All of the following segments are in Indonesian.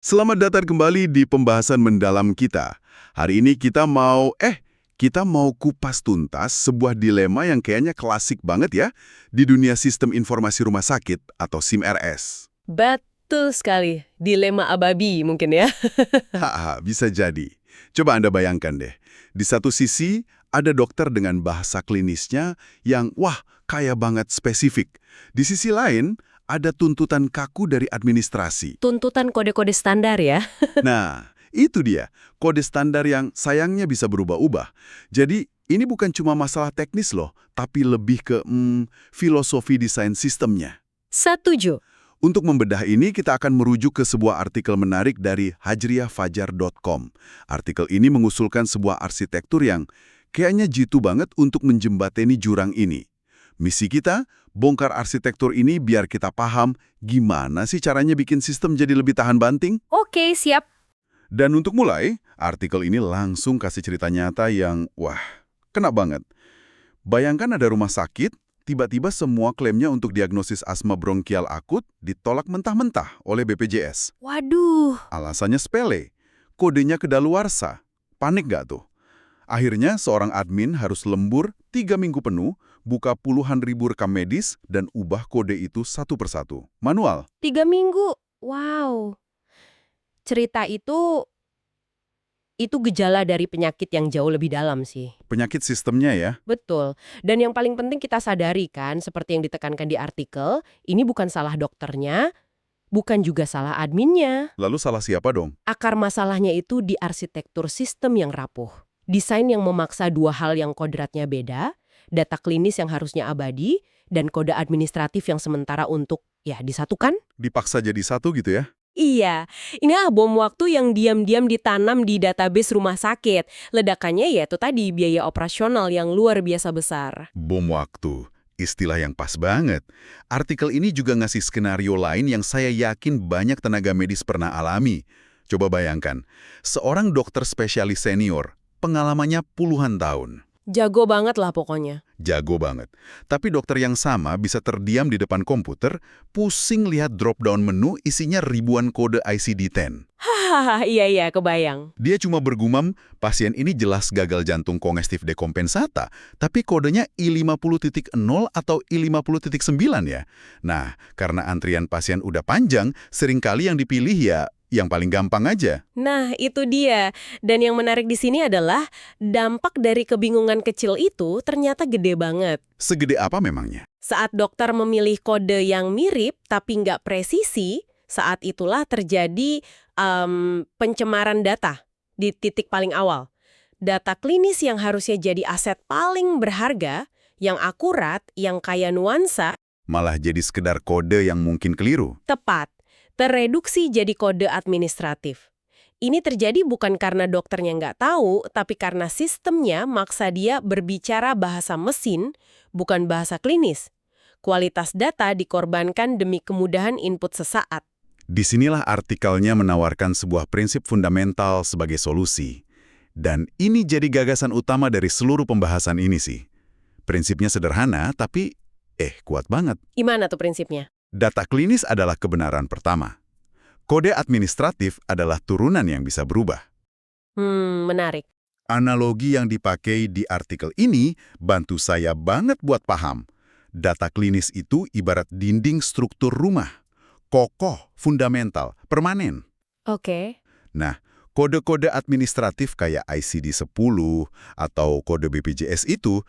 Selamat datang kembali di pembahasan mendalam kita. Hari ini kita mau kupas tuntas sebuah dilema yang kayaknya klasik banget ya di dunia sistem informasi rumah sakit atau SIM-RS. Betul sekali. Dilema ababi mungkin ya. Haha, bisa jadi. Coba Anda bayangkan deh. Di satu sisi ada dokter dengan bahasa klinisnya yang kaya banget spesifik. Di sisi lain ada tuntutan kaku dari administrasi. Tuntutan kode-kode standar ya. Nah, itu dia, kode standar yang sayangnya bisa berubah-ubah. Jadi, ini bukan cuma masalah teknis loh, tapi lebih ke filosofi desain sistemnya. Setuju. Untuk membedah ini, kita akan merujuk ke sebuah artikel menarik dari hajriahfajar.com. Artikel ini mengusulkan sebuah arsitektur yang kayaknya jitu banget untuk menjembatani jurang ini. Misi kita, bongkar arsitektur ini biar kita paham gimana sih caranya bikin sistem jadi lebih tahan banting. Oke, siap. Dan untuk mulai, artikel ini langsung kasih cerita nyata yang, kena banget. Bayangkan ada rumah sakit, tiba-tiba semua klaimnya untuk diagnosis asma bronkial akut ditolak mentah-mentah oleh BPJS. Waduh. Alasannya sepele, kodenya kedaluarsa. Panik nggak tuh? Akhirnya seorang admin harus lembur 3 minggu penuh, buka puluhan ribu rekam medis, dan ubah kode itu satu persatu. Manual. 3 minggu. Wow. Cerita itu gejala dari penyakit yang jauh lebih dalam sih. Penyakit sistemnya ya. Betul. Dan yang paling penting kita sadari kan, seperti yang ditekankan di artikel, ini bukan salah dokternya, bukan juga salah adminnya. Lalu salah siapa dong? Akar masalahnya itu di arsitektur sistem yang rapuh. Desain yang memaksa dua hal yang kodratnya beda, data klinis yang harusnya abadi, dan kode administratif yang sementara untuk, disatukan? Dipaksa jadi satu gitu ya? Iya, ini bom waktu yang diam-diam ditanam di database rumah sakit. Ledakannya yaitu tadi biaya operasional yang luar biasa besar. Bom waktu. Istilah yang pas banget. Artikel ini juga ngasih skenario lain yang saya yakin banyak tenaga medis pernah alami. Coba bayangkan, seorang dokter spesialis senior, pengalamannya puluhan tahun. Jago banget lah pokoknya. Jago banget. Tapi dokter yang sama bisa terdiam di depan komputer, pusing lihat drop-down menu isinya ribuan kode ICD-10. Hahaha, iya, kebayang. Dia cuma bergumam, pasien ini jelas gagal jantung kongestif dekompensata, tapi kodenya I50.0 atau I50.9 ya. Nah, karena antrian pasien udah panjang, seringkali yang dipilih ya yang paling gampang aja. Nah, itu dia. Dan yang menarik di sini adalah dampak dari kebingungan kecil itu ternyata gede banget. Segede apa memangnya? Saat dokter memilih kode yang mirip tapi nggak presisi, saat itulah terjadi pencemaran data di titik paling awal. Data klinis yang harusnya jadi aset paling berharga, yang akurat, yang kaya nuansa, Malah jadi sekedar kode yang mungkin keliru. tepat, tereduksi jadi kode administratif. Ini terjadi bukan karena dokternya nggak tahu, tapi karena sistemnya maksa dia berbicara bahasa mesin, bukan bahasa klinis. Kualitas data dikorbankan demi kemudahan input sesaat. Disinilah artikelnya menawarkan sebuah prinsip fundamental sebagai solusi. Dan ini jadi gagasan utama dari seluruh pembahasan ini sih. Prinsipnya sederhana, tapi kuat banget. Gimana tuh prinsipnya? Data klinis adalah kebenaran pertama. Kode administratif adalah turunan yang bisa berubah. Menarik. Analogi yang dipakai di artikel ini bantu saya banget buat paham. Data klinis itu ibarat dinding struktur rumah. Kokoh, fundamental, permanen. Oke. Nah, kode-kode administratif kayak ICD-10 atau kode BPJS itu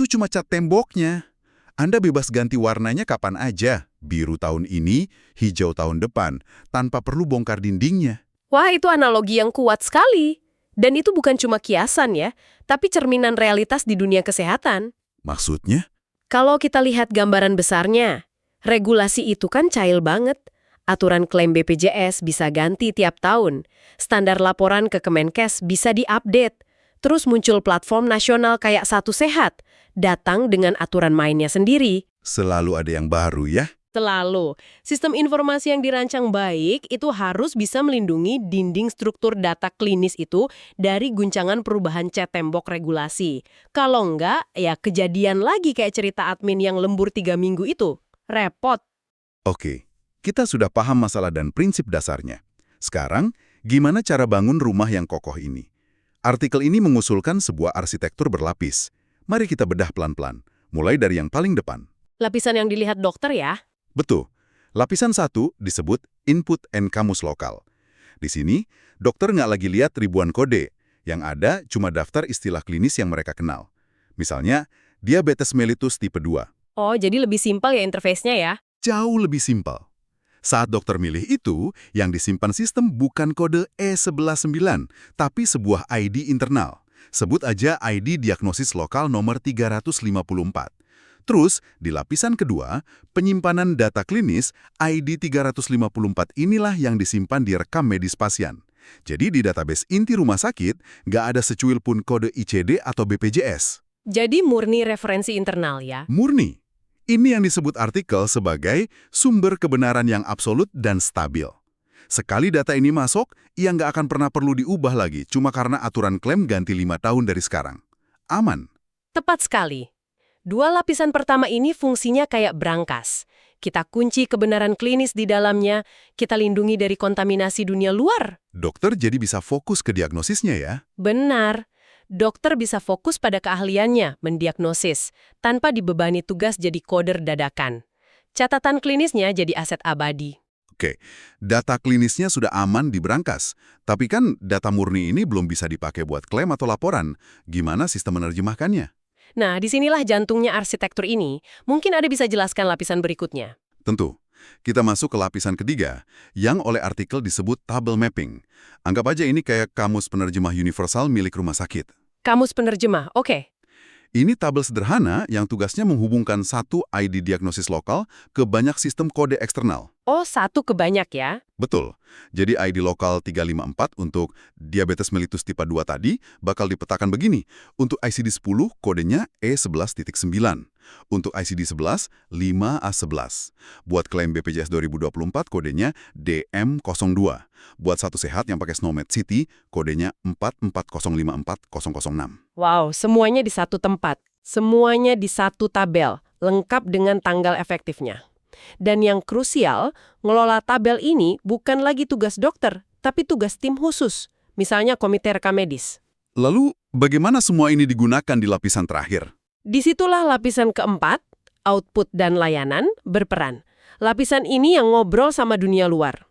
cuma cat temboknya. Anda bebas ganti warnanya kapan aja, biru tahun ini, hijau tahun depan, tanpa perlu bongkar dindingnya. Wah, itu analogi yang kuat sekali. Dan itu bukan cuma kiasan ya, tapi cerminan realitas di dunia kesehatan. Maksudnya? Kalau kita lihat gambaran besarnya, regulasi itu kan cair banget. Aturan klaim BPJS bisa ganti tiap tahun. Standar laporan ke Kemenkes bisa diupdate. Terus muncul platform nasional kayak Satu Sehat, datang dengan aturan mainnya sendiri. Selalu ada yang baru ya? Selalu. Sistem informasi yang dirancang baik itu harus bisa melindungi dinding struktur data klinis itu dari guncangan perubahan cat tembok regulasi. Kalau enggak, ya kejadian lagi kayak cerita admin yang lembur 3 minggu itu. Repot. Oke, kita sudah paham masalah dan prinsip dasarnya. Sekarang, gimana cara bangun rumah yang kokoh ini? Artikel ini mengusulkan sebuah arsitektur berlapis. Mari kita bedah pelan-pelan, mulai dari yang paling depan. Lapisan yang dilihat dokter ya? Betul. Lapisan 1 disebut input and kamus lokal. Di sini, dokter nggak lagi lihat ribuan kode. Yang ada cuma daftar istilah klinis yang mereka kenal. Misalnya, diabetes mellitus tipe 2. Oh, jadi lebih simpel ya interface-nya ya? Jauh lebih simpel. Saat dokter milih itu, yang disimpan sistem bukan kode E119, tapi sebuah ID internal. Sebut aja ID diagnosis lokal nomor 354. Terus, di lapisan kedua, penyimpanan data klinis, ID 354 inilah yang disimpan di rekam medis pasien. Jadi di database inti rumah sakit, nggak ada secuil pun kode ICD atau BPJS. Jadi murni referensi internal ya? Murni. Ini yang disebut artikel sebagai sumber kebenaran yang absolut dan stabil. Sekali data ini masuk, ia nggak akan pernah perlu diubah lagi cuma karena aturan klaim ganti 5 tahun dari sekarang. Aman. Tepat sekali. Dua lapisan pertama ini fungsinya kayak brankas. Kita kunci kebenaran klinis di dalamnya, kita lindungi dari kontaminasi dunia luar. Dokter jadi bisa fokus ke diagnosisnya ya. Benar. Dokter bisa fokus pada keahliannya, mendiagnosis, tanpa dibebani tugas jadi koder dadakan. Catatan klinisnya jadi aset abadi. Oke, data klinisnya sudah aman di brankas. Tapi kan data murni ini belum bisa dipakai buat klaim atau laporan. Gimana sistem menerjemahkannya? Nah, disinilah jantungnya arsitektur ini. Mungkin Anda bisa jelaskan lapisan berikutnya. Tentu. Kita masuk ke lapisan ketiga, yang oleh artikel disebut tabel mapping. Anggap aja ini kayak kamus penerjemah universal milik rumah sakit. Kamus penerjemah, oke. Ini tabel sederhana yang tugasnya menghubungkan satu ID diagnosis lokal ke banyak sistem kode eksternal. Oh, satu ke banyak ya? Betul. Jadi ID lokal 354 untuk diabetes mellitus tipe 2 tadi bakal dipetakan begini. Untuk ICD-10 kodenya E11.9. Untuk ICD-11, 5A11. Buat klaim BPJS 2024 kodenya DM02. Buat satu sehat yang pakai SNOMED City, kodenya 44054-006. Wow, semuanya di satu tempat. Semuanya di satu tabel, lengkap dengan tanggal efektifnya. Dan yang krusial, ngelola tabel ini bukan lagi tugas dokter, tapi tugas tim khusus. Misalnya komite rekam medis. Lalu, bagaimana semua ini digunakan di lapisan terakhir? Disitulah lapisan keempat, output dan layanan, berperan. Lapisan ini yang ngobrol sama dunia luar.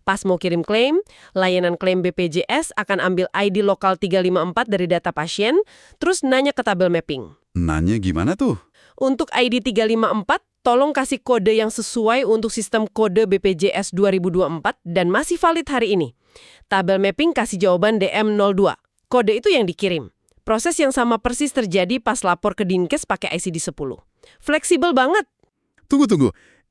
Pas mau kirim klaim, layanan klaim BPJS akan ambil ID lokal 354 dari data pasien, terus nanya ke tabel mapping. Nanya gimana tuh? Untuk ID 354, tolong kasih kode yang sesuai untuk sistem kode BPJS 2024 dan masih valid hari ini. Tabel mapping kasih jawaban DM02. Kode itu yang dikirim. Proses yang sama persis terjadi pas lapor ke Dinkes pakai ICD-10. Fleksibel banget. Tunggu.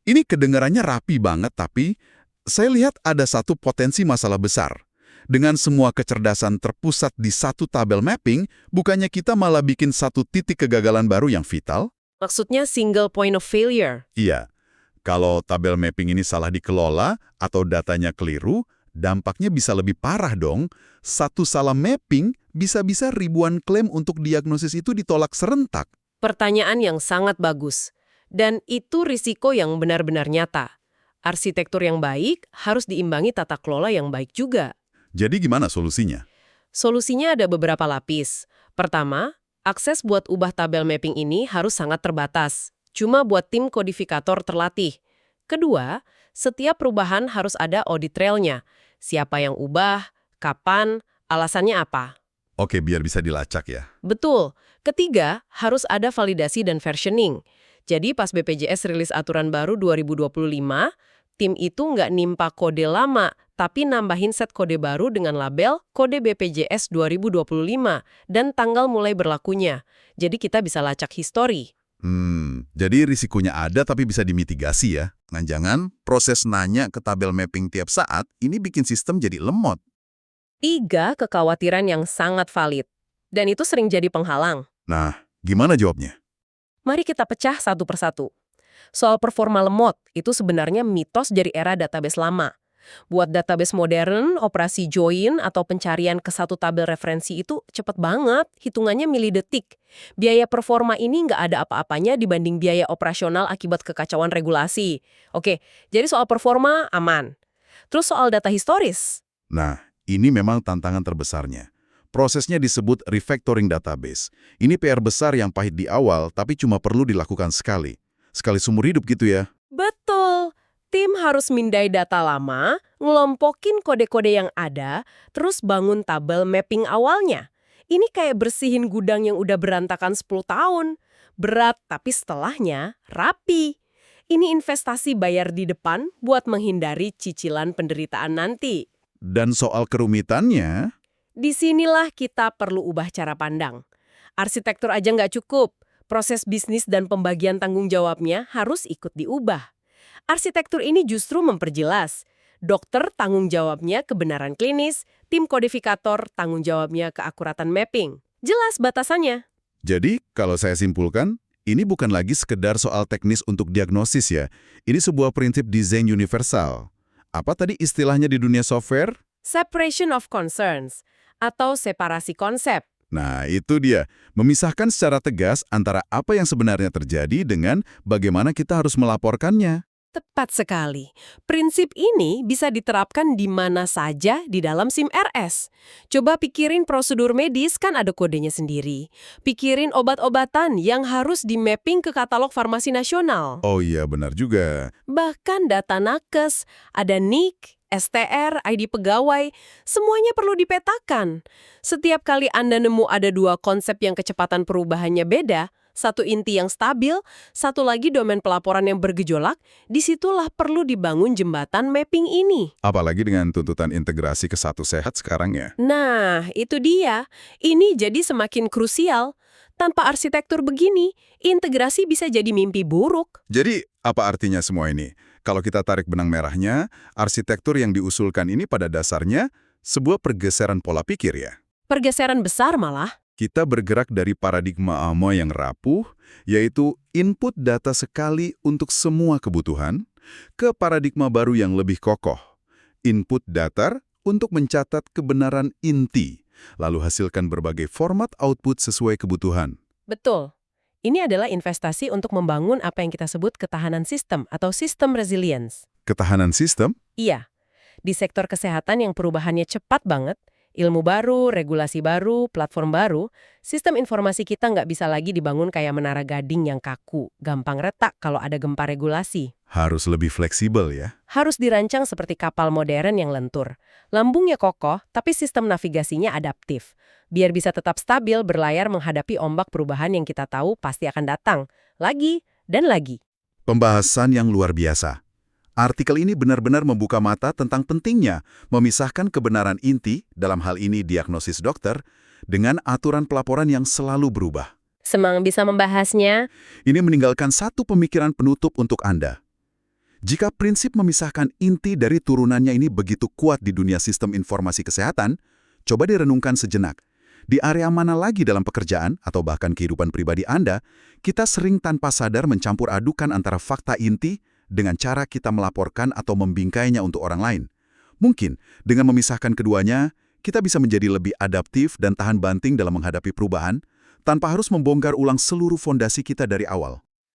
Ini kedengarannya rapi banget, tapi saya lihat ada satu potensi masalah besar. Dengan semua kecerdasan terpusat di satu tabel mapping, bukannya kita malah bikin satu titik kegagalan baru yang vital? Maksudnya single point of failure. Iya. Kalau tabel mapping ini salah dikelola atau datanya keliru, dampaknya bisa lebih parah dong. Satu salah mapping bisa-bisa ribuan klaim untuk diagnosis itu ditolak serentak. Pertanyaan yang sangat bagus. Dan itu risiko yang benar-benar nyata. Arsitektur yang baik harus diimbangi tata kelola yang baik juga. Jadi gimana solusinya? Solusinya ada beberapa lapis. Pertama, akses buat ubah tabel mapping ini harus sangat terbatas. Cuma buat tim kodifikator terlatih. Kedua, setiap perubahan harus ada audit trail-nya. Siapa yang ubah, kapan, alasannya apa. Oke, biar bisa dilacak ya. Betul. Ketiga, harus ada validasi dan versioning. Jadi pas BPJS rilis aturan baru 2025, tim itu nggak nimpa kode lama, tapi nambahin set kode baru dengan label kode BPJS 2025 dan tanggal mulai berlakunya. Jadi kita bisa lacak histori. Jadi risikonya ada tapi bisa dimitigasi ya. Jangan proses nanya ke tabel mapping tiap saat ini bikin sistem jadi lemot. 3 kekhawatiran yang sangat valid. Dan itu sering jadi penghalang. Nah, gimana jawabnya? Mari kita pecah satu persatu. Soal performa lemot, itu sebenarnya mitos dari era database lama. Buat database modern, operasi join atau pencarian ke satu tabel referensi itu cepet banget, hitungannya milidetik. Biaya performa ini nggak ada apa-apanya dibanding biaya operasional akibat kekacauan regulasi. Oke, jadi soal performa aman. Terus soal data historis, Nah, ini memang tantangan terbesarnya. Prosesnya disebut refactoring database. Ini PR besar yang pahit di awal, tapi cuma perlu dilakukan sekali. Sekali seumur hidup gitu ya. Betul. Tim harus mindai data lama, ngelompokin kode-kode yang ada, terus bangun tabel mapping awalnya. Ini kayak bersihin gudang yang udah berantakan 10 tahun. Berat, tapi setelahnya rapi. Ini investasi bayar di depan buat menghindari cicilan penderitaan nanti. Dan soal kerumitannya, Disinilah kita perlu ubah cara pandang. Arsitektur aja nggak cukup. Proses bisnis dan pembagian tanggung jawabnya harus ikut diubah. Arsitektur ini justru memperjelas. Dokter tanggung jawabnya kebenaran klinis, tim kodifikator tanggung jawabnya keakuratan mapping. Jelas batasannya. jadi kalau saya simpulkan, ini bukan lagi sekedar soal teknis untuk diagnosis ya. Ini sebuah prinsip desain universal. Apa tadi istilahnya di dunia software? Separation of concerns atau separasi konsep. Nah, itu dia. Memisahkan secara tegas antara apa yang sebenarnya terjadi dengan bagaimana kita harus melaporkannya. Tepat sekali. Prinsip ini bisa diterapkan di mana saja di dalam SIM RS. Coba pikirin prosedur medis kan ada kodenya sendiri. Pikirin obat-obatan yang harus di-mapping ke katalog farmasi nasional. Oh iya, benar juga. Bahkan data nakes, ada NIK, STR, ID pegawai, semuanya perlu dipetakan. Setiap kali Anda nemu ada dua konsep yang kecepatan perubahannya beda, satu inti yang stabil, satu lagi domain pelaporan yang bergejolak, disitulah perlu dibangun jembatan mapping ini. Apalagi dengan tuntutan integrasi ke satu sehat sekarang ya. Nah, itu dia. Ini jadi semakin krusial. Tanpa arsitektur begini, integrasi bisa jadi mimpi buruk. Jadi, apa artinya semua ini? Kalau kita tarik benang merahnya, arsitektur yang diusulkan ini pada dasarnya sebuah pergeseran pola pikir ya. Pergeseran besar malah. Kita bergerak dari paradigma lama yang rapuh, yaitu input data sekali untuk semua kebutuhan, ke paradigma baru yang lebih kokoh. Input datar untuk mencatat kebenaran inti, lalu hasilkan berbagai format output sesuai kebutuhan. Betul. Ini adalah investasi untuk membangun apa yang kita sebut ketahanan sistem atau sistem resilience. Ketahanan sistem? Iya, di sektor kesehatan yang perubahannya cepat banget, ilmu baru, regulasi baru, platform baru, sistem informasi kita nggak bisa lagi dibangun kayak menara gading yang kaku, gampang retak kalau ada gempa regulasi. Harus lebih fleksibel ya. Harus dirancang seperti kapal modern yang lentur. Lambungnya kokoh, tapi sistem navigasinya adaptif. Biar bisa tetap stabil berlayar menghadapi ombak perubahan yang kita tahu pasti akan datang. Lagi dan lagi. Pembahasan yang luar biasa. Artikel ini benar-benar membuka mata tentang pentingnya memisahkan kebenaran inti, dalam hal ini diagnosis dokter, dengan aturan pelaporan yang selalu berubah. Semang bisa membahasnya. Ini meninggalkan satu pemikiran penutup untuk Anda. Jika prinsip memisahkan inti dari turunannya ini begitu kuat di dunia sistem informasi kesehatan, coba direnungkan sejenak. Di area mana lagi dalam pekerjaan atau bahkan kehidupan pribadi Anda, kita sering tanpa sadar mencampur adukan antara fakta inti dengan cara kita melaporkan atau membingkainya untuk orang lain. Mungkin dengan memisahkan keduanya, kita bisa menjadi lebih adaptif dan tahan banting dalam menghadapi perubahan, tanpa harus membongkar ulang seluruh fondasi kita dari awal.